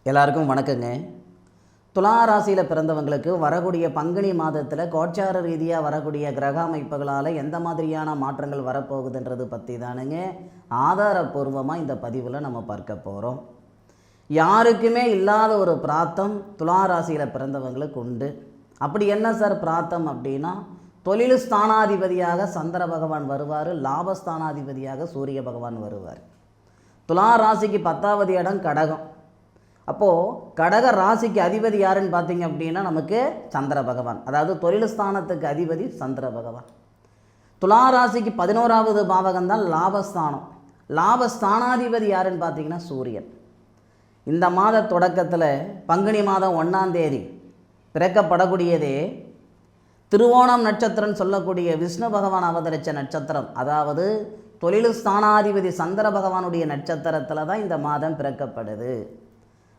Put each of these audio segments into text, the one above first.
எல்லாருக்கும் வணக்கங்க. துலா ராசியில் பிறந்தவங்களுக்கு வரக்கூடிய பங்குனி மாதத்தில் கோச்சார ரீதியாக வரக்கூடிய கிரக அமைப்புகளால் எந்த மாதிரியான மாற்றங்கள் வரப்போகுதுன்றது பற்றி தானுங்க ஆதாரபூர்வமாக இந்த பதிவில் நம்ம பார்க்க போகிறோம். யாருக்குமே இல்லாத ஒரு பிராத்தம் துலா ராசியில் பிறந்தவங்களுக்கு உண்டு. அப்படி என்ன சார் பிராத்தம் அப்படின்னா, தொழில் ஸ்தானாதிபதியாக சந்திர பகவான் வருவார், லாபஸ்தானாதிபதியாக சூரிய பகவான் வருவார். துலா ராசிக்கு 10வது இடம் கடகம். அப்போது கடக ராசிக்கு அதிபதி யாருன்னு பார்த்தீங்க அப்படின்னா நமக்கு சந்திர பகவான், அதாவது தொழில் ஸ்தானத்துக்கு அதிபதி சந்திர பகவான். துலா ராசிக்கு 11வது பாவகம் தான் லாபஸ்தானம். லாபஸ்தானாதிபதி யாருன்னு பார்த்தீங்கன்னா சூரியன். இந்த மாத தொடக்கத்தில் பங்குனி மாதம் 1ஆம் தேதி பிறக்கப்படக்கூடியதே திருவோணம் நட்சத்திரம் சொல்லக்கூடிய விஷ்ணு பகவான் அவதரித்த நட்சத்திரம், அதாவது தொழில் ஸ்தானாதிபதி சந்திர பகவானுடைய நட்சத்திரத்தில் தான் இந்த மாதம் பிறக்கப்படுது.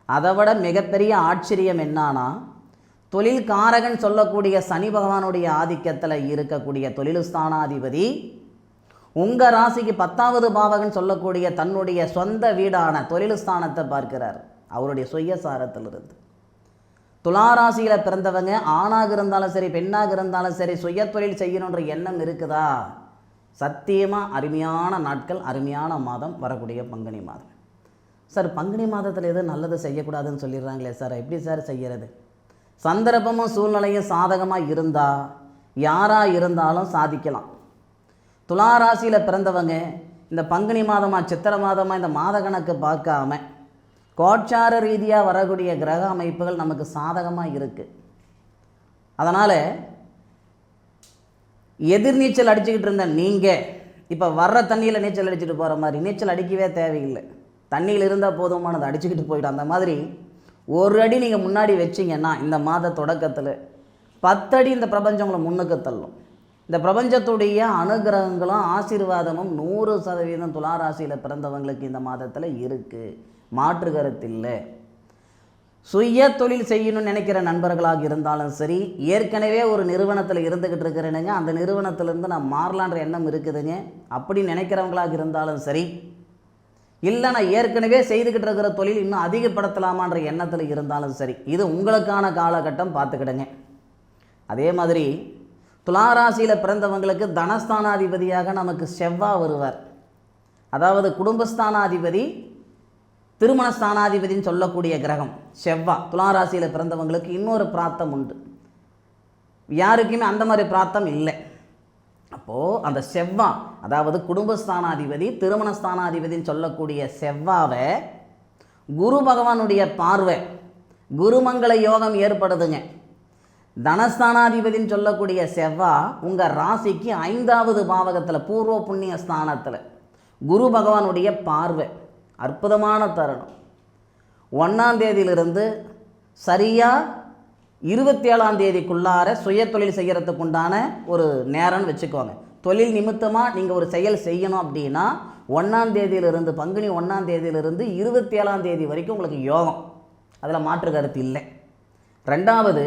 அதை விட மிகப்பெரிய ஆச்சரியம் என்னன்னா, தொழில் காரகன் சொல்லக்கூடிய சனி பகவானுடைய ஆதிக்கத்தில் இருக்கக்கூடிய தொழில் ஸ்தானாதிபதி உங்கள் ராசிக்கு 10வது பாவகன் சொல்லக்கூடிய தன்னுடைய சொந்த வீடான தொழில் ஸ்தானத்தை பார்க்கிறார், அவருடைய சுயசாரத்திலிருந்து. துலா ராசியில் பிறந்தவங்க ஆணாக இருந்தாலும் சரி பெண்ணாக இருந்தாலும் சரி சுய தொழில் செய்யணுன்ற எண்ணம் இருக்குதா? சத்தியமாக அருமையான நாட்கள், அருமையான மாதம் வரக்கூடிய பங்குனி மாதம். சார் பங்குனி மாதத்தில் எதுவும் நல்லது செய்யக்கூடாதுன்னு சொல்லிடுறாங்களே சார், எப்படி சார் செய்கிறது? சந்தர்ப்பமும் சூழ்நிலையும் சாதகமாக இருந்தால் யாராக இருந்தாலும் சாதிக்கலாம். துலா ராசியில் பிறந்தவங்க இந்த பங்குனி மாதமாக சித்திரை மாதமாக இந்த மாத கணக்கு பார்க்காம கோச்சார ரீதியாக வரக்கூடிய கிரக அமைப்புகள் நமக்கு சாதகமாக இருக்குது. அதனால் எதிர்நீச்சல் அடிச்சுக்கிட்டு இருந்த நீங்கள் இப்போ வர்ற தண்ணியில் நீச்சல் அடிச்சுட்டு போகிற மாதிரி நீச்சல் அடிக்கவே தேவையில்லை, தண்ணியில் இருந்தால் போதுமானது, அடிச்சுக்கிட்டு போயிடும். அந்த மாதிரி ஒரு அடி நீங்கள் முன்னாடி வச்சிங்கன்னா இந்த மாத தொடக்கத்தில் 10 அடி இந்த பிரபஞ்சம் உங்களை முன்னுக்கு தள்ளும். இந்த பிரபஞ்சத்துடைய அனுகிரகங்களும் ஆசீர்வாதமும் 100% துலா ராசியில் பிறந்தவங்களுக்கு இந்த மாதத்தில் இருக்குது, மாற்று கருத்தில்லை. சுய தொழில் செய்யணும்னு நினைக்கிற நண்பர்களாக இருந்தாலும் சரி, ஏற்கனவே ஒரு நிறுவனத்தில் இருந்துக்கிட்டு இருக்கிறேனுங்க, அந்த நிறுவனத்திலேருந்து நான் மாறலான்ற எண்ணம் இருக்குதுங்க, அப்படி நினைக்கிறவங்களாக இருந்தாலும் சரி, இல்லை நான் ஏற்கனவே செய்துக்கிட்டு இருக்கிற தொழில் இன்னும் அதிகப்படுத்தலாமான்ற எண்ணத்தில் இருந்தாலும் சரி, இது உங்களுக்கான காலகட்டம், பார்த்துக்கிடுங்க. அதே மாதிரி துலா ராசியில் பிறந்தவங்களுக்கு தனஸ்தானாதிபதியாக நமக்கு செவ்வாய் வருவார், அதாவது குடும்பஸ்தானாதிபதி திருமணஸ்தானாதிபதினு சொல்லக்கூடிய கிரகம் செவ்வாய். துலா ராசியில் பிறந்தவங்களுக்கு இன்னொரு பிராத்தம் உண்டு, யாருக்குமே அந்த மாதிரி பிராத்தம் இல்லை. அப்போது அந்த செவ்வாய், அதாவது குடும்பஸ்தானாதிபதி திருமணஸ்தானாதிபதினு சொல்லக்கூடிய செவ்வாவை குரு பகவானுடைய பார்வை, குருமங்கள யோகம் ஏற்படுதுங்க. தனஸ்தானாதிபதினு சொல்லக்கூடிய செவ்வாய் உங்கள் ராசிக்கு 5வது பாவகத்தில் பூர்வ புண்ணிய ஸ்தானத்தில் குரு பகவானுடைய பார்வை, அற்புதமான தருணம். 1ஆம் தேதியிலிருந்து சரியாக 27ஆம் தேதிக்குள்ளார சுய தொழில் செய்கிறதுக்கு உண்டான ஒரு நேரம்னு வச்சுக்கோங்க. தொழில் நிமித்தமாக நீங்கள் ஒரு செயல் செய்யணும் அப்படின்னா 1ஆம் தேதியிலிருந்து பங்குனி 1ஆம் தேதியிலிருந்து 27ஆம் தேதி வரைக்கும் உங்களுக்கு யோகம், அதில் மாற்று கருத்து இல்லை. 2வது,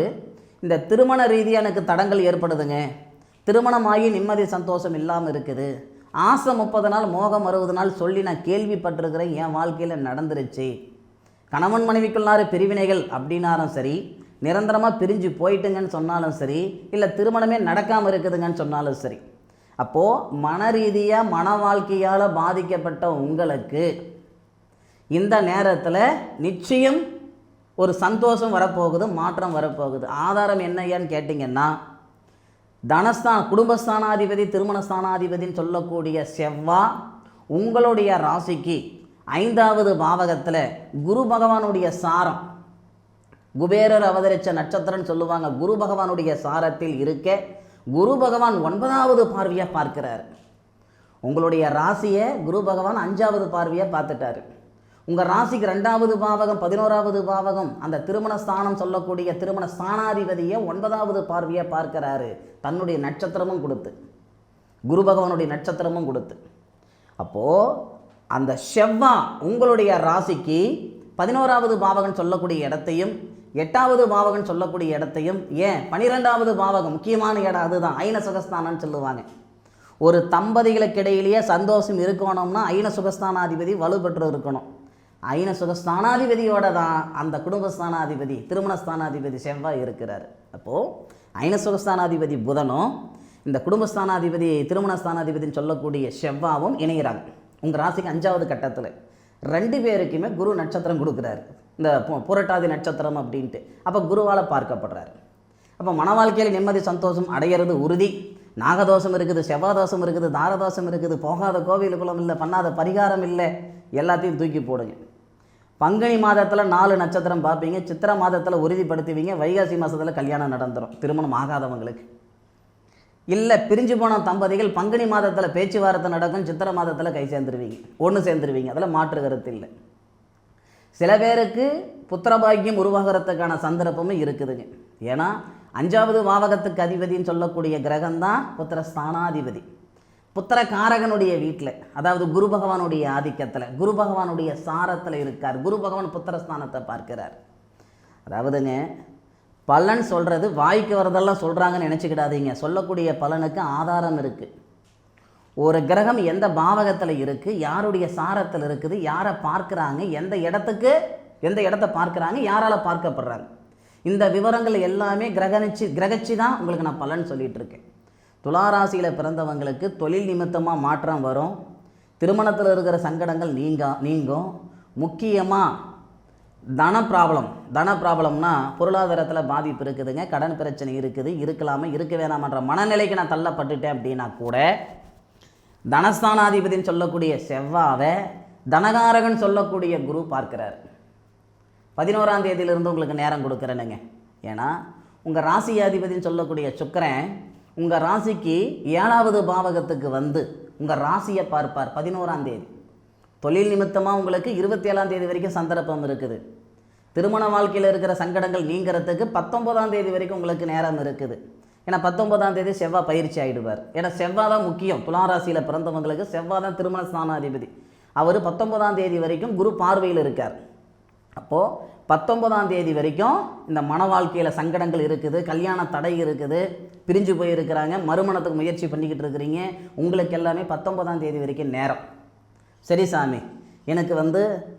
இந்த திருமண ரீதியாக எனக்கு தடங்கள் ஏற்படுதுங்க, திருமணமாகி நிம்மதி சந்தோஷம் இல்லாமல் இருக்குது, ஆசை 30 நாள் மோகம் 60 நாள் சொல்லி நான் கேள்விப்பட்டிருக்கிறேன், என் வாழ்க்கையில் நடந்துருச்சு, கணவன் மனைவிக்குள்ளார பிரிவினைகள் அப்படின்னாலும் சரி, நிரந்தரமாக பிரிஞ்சு போயிட்டுங்கன்னு சொன்னாலும் சரி, இல்லை திருமணமே நடக்காமல் இருக்குதுங்கன்னு சொன்னாலும் சரி, அப்போது மன ரீதியாக மன வாழ்க்கையால் பாதிக்கப்பட்ட உங்களுக்கு இந்த நேரத்தில் நிச்சயம் ஒரு சந்தோஷம் வரப்போகுது, மாற்றம் வரப்போகுது. ஆதாரம் என்னையான்னு கேட்டிங்கன்னா, குடும்பஸ்தானாதிபதி திருமணஸ்தானாதிபதினு சொல்லக்கூடிய செவ்வாய் உங்களுடைய ராசிக்கு 5வது பாவகத்தில் குரு பகவானுடைய சாரம், குபேரர் அவதரித்த நட்சத்திரம்னு சொல்லுவாங்க, குரு பகவானுடைய சாரத்தில் இருக்க குரு பகவான் 9வது பார்வையாக பார்க்கிறார். உங்களுடைய ராசியை குரு பகவான் 5வது பார்வையாக பார்த்துட்டாரு. உங்கள் ராசிக்கு 2வது பாவகம் 11வது பாவகம் அந்த திருமணஸ்தானம் சொல்லக்கூடிய திருமண ஸ்தானாதிபதியை 9வது பார்வையாக பார்க்கிறாரு, தன்னுடைய நட்சத்திரமும் கொடுத்து, குரு பகவானுடைய நட்சத்திரமும் கொடுத்து. அப்போது அந்த செவ்வாய் உங்களுடைய ராசிக்கு 11வது பாவகம் சொல்லக்கூடிய இடத்தையும் 8வது பாவகம் சொல்லக்கூடிய இடத்தையும், ஏன் 12வது பாவகம் முக்கியமான இடம், அதுதான் ஐன சுகஸ்தானம்னு சொல்லுவாங்க. ஒரு தம்பதிகளுக்கு இடையிலேயே சந்தோஷம் இருக்கணும்னா ஐன சுகஸ்தானாதிபதி வலுப்பெற்று இருக்கணும். ஐன சுகஸ்தானாதிபதியோட தான் அந்த குடும்பஸ்தானாதிபதி திருமணஸ்தானாதிபதி செவ்வாய் இருக்கிறார். அப்போது ஐன சுகஸ்தானாதிபதி புதனும் இந்த குடும்பஸ்தானாதிபதி திருமணஸ்தானாதிபதினு சொல்லக்கூடிய செவ்வாவும் இணைகிறாங்க. உங்கள் ராசிக்கு 5வது கட்டத்தில் 2 பேருக்குமே குரு நட்சத்திரம் கொடுக்குறாரு, இந்த புரட்டாதி நட்சத்திரம் அப்படின்ட்டு. அப்போ குருவால் பார்க்கப்படுறாரு. அப்போ மன வாழ்க்கையில் நிம்மதி சந்தோஷம் அடையிறது உறுதி. நாகதோஷம் இருக்குது, செவ்வாதோஷம் இருக்குது, தாரதோஷம் இருக்குது, போகாத கோவில் குலம் இல்லை, பண்ணாத பரிகாரம் இல்லை, எல்லாத்தையும் தூக்கி போடுங்க. பங்குனி மாதத்தில் 4 நட்சத்திரம் பார்ப்பீங்க, சித்திரை மாதத்தில் உறுதிப்படுத்துவீங்க, வைகாசி மாதத்தில் கல்யாணம் நடந்துடும் திருமணம் ஆகாதவங்களுக்கு. இல்லை பிரிஞ்சு போன தம்பதிகள் பங்குனி மாதத்தில் பேச்சுவார்த்தை நடக்கும், சித்திரை மாதத்தில் கை சேர்ந்துருவீங்க, ஒன்று சேர்ந்துருவீங்க, அதில் மாற்று கருத்து இல்லை. சில பேருக்கு புத்திரபாக்கியம் உருவாகிறதுக்கான சந்தர்ப்பமும் இருக்குதுங்க. ஏன்னா 5வது பாவகத்துக்கு அதிபதினு சொல்லக்கூடிய கிரகம்தான் புத்திரஸ்தானாதிபதி. புத்திர காரகனுடைய வீட்டில், அதாவது குரு பகவானுடைய ஆதிக்கத்தில், குரு பகவானுடைய சாரத்தில் இருக்கார். குரு பகவான் புத்திரஸ்தானத்தை பார்க்கிறார். அதாவதுங்க பலன் சொல்கிறது வாய்க்கு வரதெல்லாம் சொல்கிறாங்கன்னு நினச்சிக்கிடாதீங்க. சொல்லக்கூடிய பலனுக்கு ஆதாரம் இருக்குது. ஒரு கிரகம் எந்த பாவகத்தில் இருக்குது, யாருடைய சாரத்தில் இருக்குது, யாரை பார்க்குறாங்க, எந்த இடத்த பார்க்குறாங்க, யாரால் பார்க்கப்படுறாங்க, இந்த விவரங்கள் எல்லாமே கிரகிச்சு தான் உங்களுக்கு நான் பலன் சொல்லிகிட்டு இருக்கேன். துளாராசியில் பிறந்தவங்களுக்கு தொழில் நிமித்தமாக மாற்றம் வரும். திருமணத்தில் இருக்கிற சங்கடங்கள் நீங்கும். முக்கியமாக தன ப்ராப்ளம்னா பொருளாதாரத்தில் பாதிப்பு இருக்குதுங்க, கடன் பிரச்சனை இருக்குது, இருக்கலாமா இருக்க வேணாமன்ற மனநிலைக்கு நான் தள்ளப்பட்டுட்டேன் அப்படின்னா கூட தனஸ்தானாதிபதினு சொல்லக்கூடிய செவ்வாவை தனகாரகன் சொல்லக்கூடிய குரு பார்க்கிறார். 11ஆம் தேதியிலிருந்து உங்களுக்கு நேரம் கொடுக்குறேனுங்க. ஏன்னா உங்கள் ராசி அதிபதினு சொல்லக்கூடிய சுக்கிரன் உங்கள் ராசிக்கு 7வது பாவகத்துக்கு வந்து உங்கள் ராசியை பார்ப்பார் 11ஆம் தேதி. தொழில் நிமித்தமாக உங்களுக்கு 27ஆம் தேதி வரைக்கும் சந்தர்ப்பம் இருக்குது. திருமண வாழ்க்கையில் இருக்கிற சங்கடங்கள் நீங்கிறதுக்கு 19ஆம் தேதி வரைக்கும் உங்களுக்கு நேரம் இருக்குது. ஏன்னா 19ஆம் தேதி செவ்வாய் பயிற்சி ஆகிடுவார். ஏன்னா செவ்வாய் தான் முக்கியம். துளாராசியில் பிறந்தவங்களுக்கு செவ்வாய் தான் திருமண ஸ்தானாதிபதி. அவர் 19ஆம் தேதி வரைக்கும் குரு பார்வையில் இருக்கார். அப்போது 19ஆம் தேதி வரைக்கும் இந்த மன வாழ்க்கையில் சங்கடங்கள் இருக்குது, கல்யாண தடை இருக்குது, பிரிஞ்சு போயிருக்கிறாங்க, மறுமணத்துக்கு முயற்சி பண்ணிக்கிட்டு இருக்கிறீங்க. உங்களுக்கு எல்லாமே 19ஆம் தேதி வரைக்கும் நேரம். சரி சாமி, எனக்கு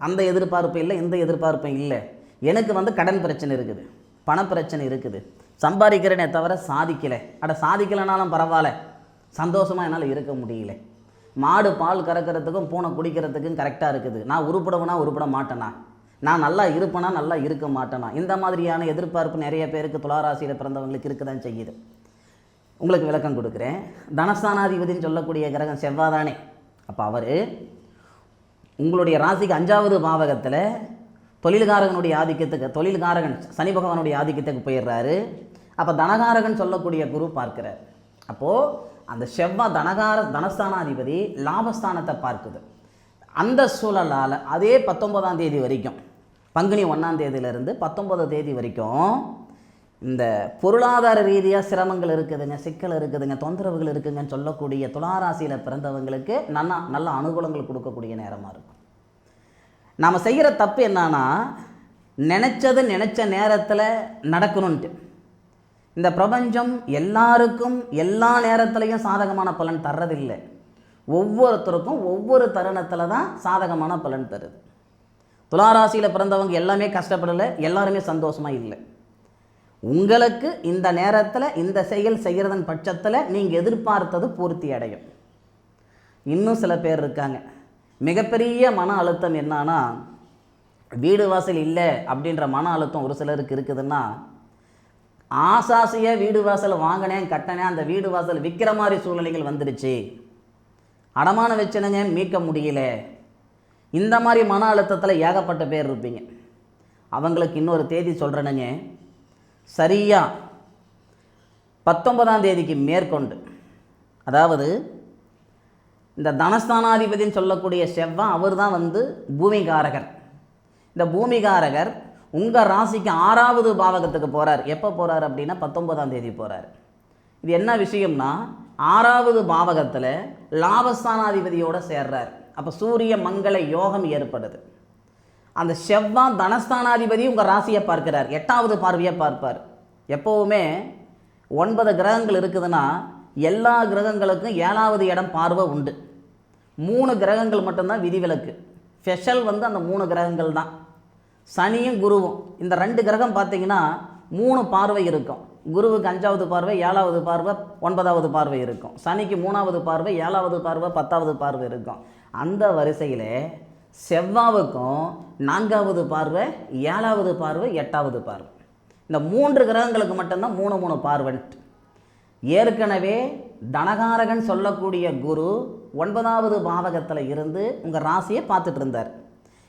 அந்த எதிர்பார்ப்பு இல்லை, இந்த எதிர்பார்ப்பும் இல்லை, எனக்கு கடன் பிரச்சனை இருக்குது, பணப்பிரச்சனை இருக்குது, சம்பாதிக்கிறேனே தவிர சாதிக்கலை. சாதிக்கலைனாலும் பரவாயில்ல, சந்தோஷமாக என்னால் இருக்க முடியல. மாடு பால் கறக்கிறதுக்கும் பூனை குடிக்கிறதுக்கும் கரெக்டாக இருக்குது. நான் உருப்பட மாட்டேனா, நான் நல்லா இருப்பேனா நல்லா இருக்க மாட்டேனா, இந்த மாதிரியான எதிர்பார்ப்பு நிறைய பேருக்கு துளாராசியில் பிறந்தவங்களுக்கு இருக்க தான் செய்யுது. உங்களுக்கு விளக்கம் கொடுக்குறேன். தனஸ்தானாதிபதினு சொல்லக்கூடிய கிரகம் செவ்வாய் தானே. அப்போ அவர் உங்களுடைய ராசிக்கு 5வது பாவகத்தில் தொழில்காரகனுடைய ஆதிக்கத்துக்கு, தொழில்காரகன் சனி பகவானுடைய ஆதிக்கத்துக்கு போயிடுறாரு. அப்போ தனகாரகன் சொல்லக்கூடிய குரு பார்க்கிறார். அப்போது அந்த செவ்வாய் தனஸ்தானாதிபதி லாபஸ்தானத்தை பார்க்குது. அந்த சூழலால் அதே 19ஆம் தேதி வரைக்கும், பங்குனி 1ஆம் தேதியிலிருந்து 19 தேதி வரைக்கும் இந்த பொருளாதார ரீதியாக சிரமங்கள் இருக்குதுங்க, சிக்கல் இருக்குதுங்க, தொந்தரவுகள் இருக்குங்கன்னு சொல்லக்கூடிய துளாராசியில் பிறந்தவங்களுக்கு நல்ல அனுகூலங்கள் கொடுக்கக்கூடிய நேரமாக இருக்கும். நாம் செய்கிற தப்பு என்னன்னா, நினச்ச நேரத்தில் நடக்கணுன்ட்டு. இந்த பிரபஞ்சம் எல்லாருக்கும் எல்லா நேரத்துலையும் சாதகமான பலன் தர்றதில்லை. ஒவ்வொருத்தருக்கும் ஒவ்வொரு தருணத்தில் தான் சாதகமான பலன் தருது. துளாராசியில் பிறந்தவங்க எல்லாமே கஷ்டப்படலை, எல்லாருமே சந்தோஷமாக இல்லை. உங்களுக்கு இந்த நேரத்தில் இந்த செயல் செய்கிறதன் பட்சத்தில் நீங்கள் எதிர்பார்த்தது பூர்த்தி அடையும். இன்னும் சில பேர் இருக்காங்க, மிகப்பெரிய மன அழுத்தம் என்னன்னா, வீடு வாசல் இல்லை அப்படின்ற மன அழுத்தம் ஒரு சிலருக்கு இருக்குதுன்னா, ஆசாசியாக வீடு வாசல் வாங்கினேன் கட்டினேன், அந்த வீடு வாசல் விற்கிற மாதிரி சூழ்நிலைகள் வந்துடுச்சு, அடமான வச்சுனுங்க மீட்க முடியல, இந்த மாதிரி மன அழுத்தத்தில் ஏகப்பட்ட பேர் இருப்பீங்க. அவங்களுக்கு இன்னொரு தேதி சொல்கிறேனுங்க. சரியாக 19ஆம் தேதிக்கு மேற்கொண்டு, அதாவது இந்த தனஸ்தானாதிபதினு சொல்லக்கூடிய செவ்வாய் அவர் தான் பூமிகாரகர். இந்த பூமிகாரகர் உங்கள் ராசிக்கு 6வது பாவகத்துக்கு போகிறார். எப்போ போகிறார் அப்படின்னா 19ஆம் தேதி போகிறார். இது என்ன விஷயம்னா, 6வது பாவகத்தில் லாபஸ்தானாதிபதியோடு சேர்றார். அப்போ சூரிய மங்கள யோகம் ஏற்படுது. அந்த செவ்வாய் தனஸ்தானாதிபதி உங்கள் ராசியை பார்க்கிறார், 8வது பார்வையை பார்ப்பார். எப்போவுமே 9 கிரகங்கள் இருக்குதுன்னா எல்லா கிரகங்களுக்கும் 7வது இடம் பார்வை உண்டு. 3 கிரகங்கள் மட்டும்தான் விதிவிலக்கு. ஸ்பெஷல் வந்து அந்த 3 கிரகங்கள் தான். சனியும் குருவும், இந்த 2 கிரகம் பார்த்தீங்கன்னா 3 பார்வை இருக்கும். குருவுக்கு 5வது பார்வை, 7வது பார்வை, 9வது பார்வை இருக்கும். சனிக்கு 3வது பார்வை, 7வது பார்வை, 10வது பார்வை இருக்கும். அந்த வரிசையில் செவ்வாவுக்கும் 4வது பார்வை, 7வது பார்வை, 8வது பார்வை. இந்த 3 கிரகங்களுக்கு மட்டும்தான் 3 பார்வைன்ட்டு. ஏற்கனவே தனகாரகன் சொல்லக்கூடிய குரு 9வது பாவகத்தில் இருந்து உங்கள் ராசியை பார்த்துட்டு இருந்தார்.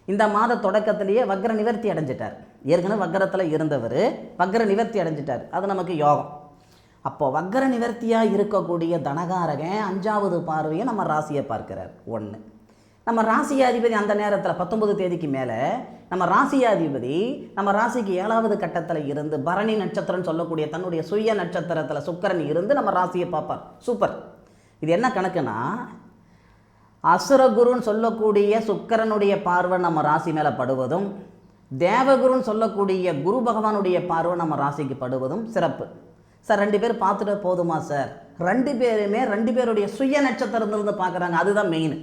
இந்த மாத தொடக்கத்திலேயே வக்ர நிவர்த்தி அடைஞ்சிட்டார். ஏற்கனவே வக்ரத்தில் இருந்தவர் வக்ர நிவர்த்தி அடைஞ்சிட்டார். அது நமக்கு யோகம். அப்போது வக்ர நிவர்த்தியாக இருக்கக்கூடிய தனகாரகன் 5வது பார்வையை நம்ம ராசியை பார்க்கிறார். 1 நம்ம ராசியாதிபதி அந்த நேரத்தில் 19 தேதிக்கு மேலே நம்ம ராசியாதிபதி நம்ம ராசிக்கு 7வது கட்டத்தில் இருந்து பரணி நட்சத்திரம்னு சொல்லக்கூடிய தன்னுடைய சுய நட்சத்திரத்தில் சுக்கிரன் இருந்து நம்ம ராசியை பார்ப்பார். சூப்பர். இது என்ன கணக்குன்னா, அசுரகுருன்னு சொல்லக்கூடிய சுக்கிரனுடைய பார்வை நம்ம ராசி மேலே படுவதும், தேவகுருன்னு சொல்லக்கூடிய குரு பகவானுடைய பார்வை நம்ம ராசிக்கு படுவதும் சிறப்பு. சார் 2 பேர் பார்த்துட்டு போதுமா சார்? 2 பேருமே 2 பேருடைய சுய நட்சத்திரத்திலிருந்து பார்க்குறாங்க. அதுதான் மெயின்.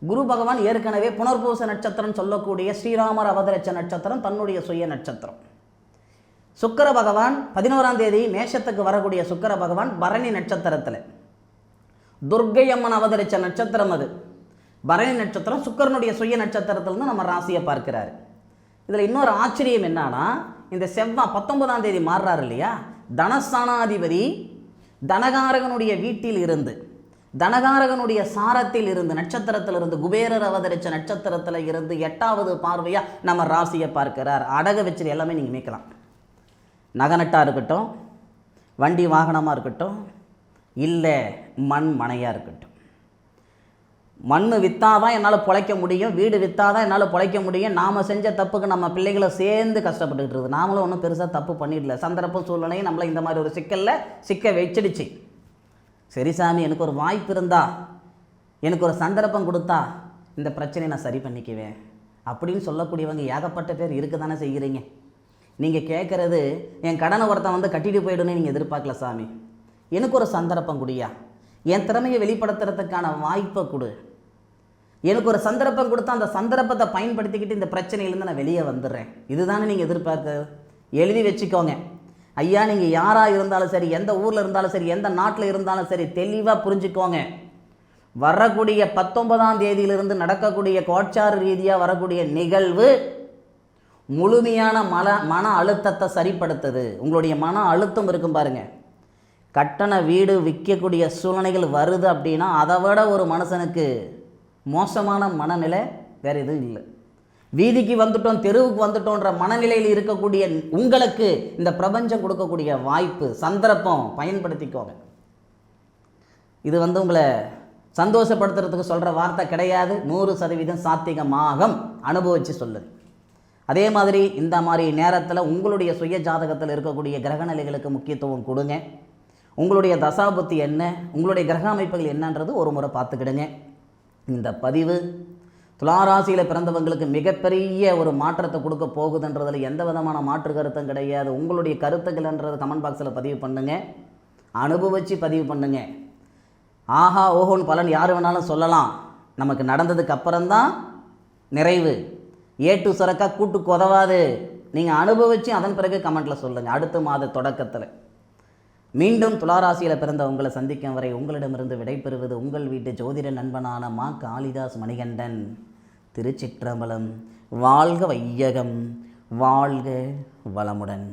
குரு பகவான் ஏற்கனவே புனர்பூச நட்சத்திரம் சொல்லக்கூடிய ஸ்ரீராமர் அவதரிச்ச நட்சத்திரம் தன்னுடைய சுய நட்சத்திரம். சுக்கிர பகவான் 11ஆம் தேதி மேஷத்துக்கு வரக்கூடிய சுக்கிர பகவான் பரணி நட்சத்திரத்தில், துர்க்கை அம்மன் அவதரித்த நட்சத்திரம் அது பரணி நட்சத்திரம். சுக்கிரனுடைய சுய நட்சத்திரத்திலிருந்து நம்ம ராசியை பார்க்கிறாரு. இதில் இன்னொரு ஆச்சரியம் என்னன்னா, இந்த செவ்வாய் 19ஆம் தேதி மாறுறாரு இல்லையா, தனஸ்தானாதிபதி தனகாரகனுடைய வீட்டில் இருந்து, தனகாரகனுடைய சாரத்தில் இருந்து, நட்சத்திரத்தில் இருந்து, குபேரர் அவதரித்த நட்சத்திரத்தில் இருந்து 8வது பார்வையாக நம்ம ராசியை பார்க்கிறார். அடக வச்சு எல்லாமே நீங்கள் மீட்கலாம். நகநட்டாக இருக்கட்டும், வண்டி வாகனமாக இருக்கட்டும், இல்லை மண் மனையாக இருக்கட்டும். மண் விற்றாதான் என்னால் பிழைக்க முடியும், வீடு விற்றாதான் என்னால் பிழைக்க முடியும். நாம் செஞ்ச தப்புக்கு நம்ம பிள்ளைகளை சேர்ந்து கஷ்டப்பட்டுக்கிட்டு இருக்குது. நாமளும் ஒன்றும் பெருசாக தப்பு பண்ணிடல. சந்தர்ப்பம் சூழ்நிலையும் நம்மளை இந்த மாதிரி ஒரு சிக்கலில் சிக்க வச்சிடுச்சு. சரி சாமி, எனக்கு ஒரு வாய்ப்பு இருந்தா, எனக்கு ஒரு சந்தர்ப்பம் கொடுத்தா இந்த பிரச்சனையை நான் சரி பண்ணிக்குவேன் அப்படின்னு சொல்லக்கூடியவங்க ஏகப்பட்ட பேர் இருக்க தானே செய்கிறீங்க. நீங்கள் கேட்குறது, என் கடனை ஒருத்தன் வந்து கட்டிட்டு போய்டுன்னு நீங்கள் எதிர்பார்க்கல சாமி. எனக்கு ஒரு சந்தர்ப்பம் கொடுயா, என் திறமையை வெளிப்படுத்துறதுக்கான வாய்ப்பை கொடு. எனக்கு ஒரு சந்தர்ப்பம் கொடுத்தா அந்த சந்தர்ப்பத்தை பயன்படுத்திக்கிட்டு இந்த பிரச்சனையிலேருந்து நான் வெளியே வந்துடுறேன். இதுதானே நீங்கள் எதிர்பார்க்க. எழுதி வச்சுக்கோங்க ஐயா. நீங்கள் யாராக இருந்தாலும் சரி, எந்த ஊரில் இருந்தாலும் சரி, எந்த நாட்டில் இருந்தாலும் சரி, தெளிவாக புரிஞ்சுக்கோங்க. வரக்கூடிய 19ஆம் தேதியிலிருந்து நடக்கக்கூடிய கோட்சார ரீதியாக வரக்கூடிய நிகழ்வு முழுமையான மன அழுத்தத்தை சரிப்படுத்துது. உங்களுடைய மன அழுத்தம் இருக்கும் பாருங்கள். கட்டண வீடு விற்கக்கூடிய சூழ்நிலைகள் வருது அப்படின்னா அதை விட ஒரு மனுஷனுக்கு மோசமான மனநிலை வேறு எதுவும் இல்லை. வீதிக்கு வந்துட்டோம், தெருவுக்கு வந்துட்டோன்ற மனநிலையில் இருக்கக்கூடிய உங்களுக்கு இந்த பிரபஞ்சம் கொடுக்கக்கூடிய வாய்ப்பு, சந்தர்ப்பம் பயன்படுத்திக்கோங்க. இது வந்து உங்களை சந்தோஷப்படுத்துறதுக்கு சொல்கிற வார்த்தை கிடையாது. 100% சாத்திகமாக அனுபவித்து சொல்லுது. அதே மாதிரி இந்த மாதிரி நேரத்தில் உங்களுடைய சுய ஜாதகத்தில் இருக்கக்கூடிய கிரகநிலைகளுக்கு முக்கியத்துவம் கொடுங்க. உங்களுடைய தசாபுத்தி என்ன, உங்களுடைய கிரக அமைப்புகள் என்னன்றது ஒரு முறை பார்த்துக்கிடுங்க. இந்த பதிவு துளாராசியில் பிறந்தவங்களுக்கு மிகப்பெரிய ஒரு மாற்றத்தை கொடுக்க போகுதுன்றதில் எந்த விதமான மாற்று கருத்தும் கிடையாது. உங்களுடைய கருத்துக்கள்ன்றது கமெண்ட் பாக்ஸில் பதிவு பண்ணுங்கள், அனுபவித்து பதிவு பண்ணுங்கள். ஆஹா ஓஹோன்னு பலன் யார் வேணாலும் சொல்லலாம். நமக்கு நடந்ததுக்கு அப்புறம்தான் நிறைவு. ஏட்டு சுரக்கா கூட்டுக்கு உதவாது. நீங்கள் அனுபவித்து அதன் பிறகு கமெண்ட்டில் சொல்லுங்கள். அடுத்த மாத தொடக்கத்தில் மீண்டும் துளாராசியில் பிறந்த உங்களை சந்திக்கும் வரை உங்களிடமிருந்து விடைபெறுவது உங்கள் வீட்டு ஜோதிட நண்பனான மா காளிதாஸ் மணிகண்டன். திருச்சிற்றம்பலம். வாழ்க வையகம், வாழ்க வளமுடன்.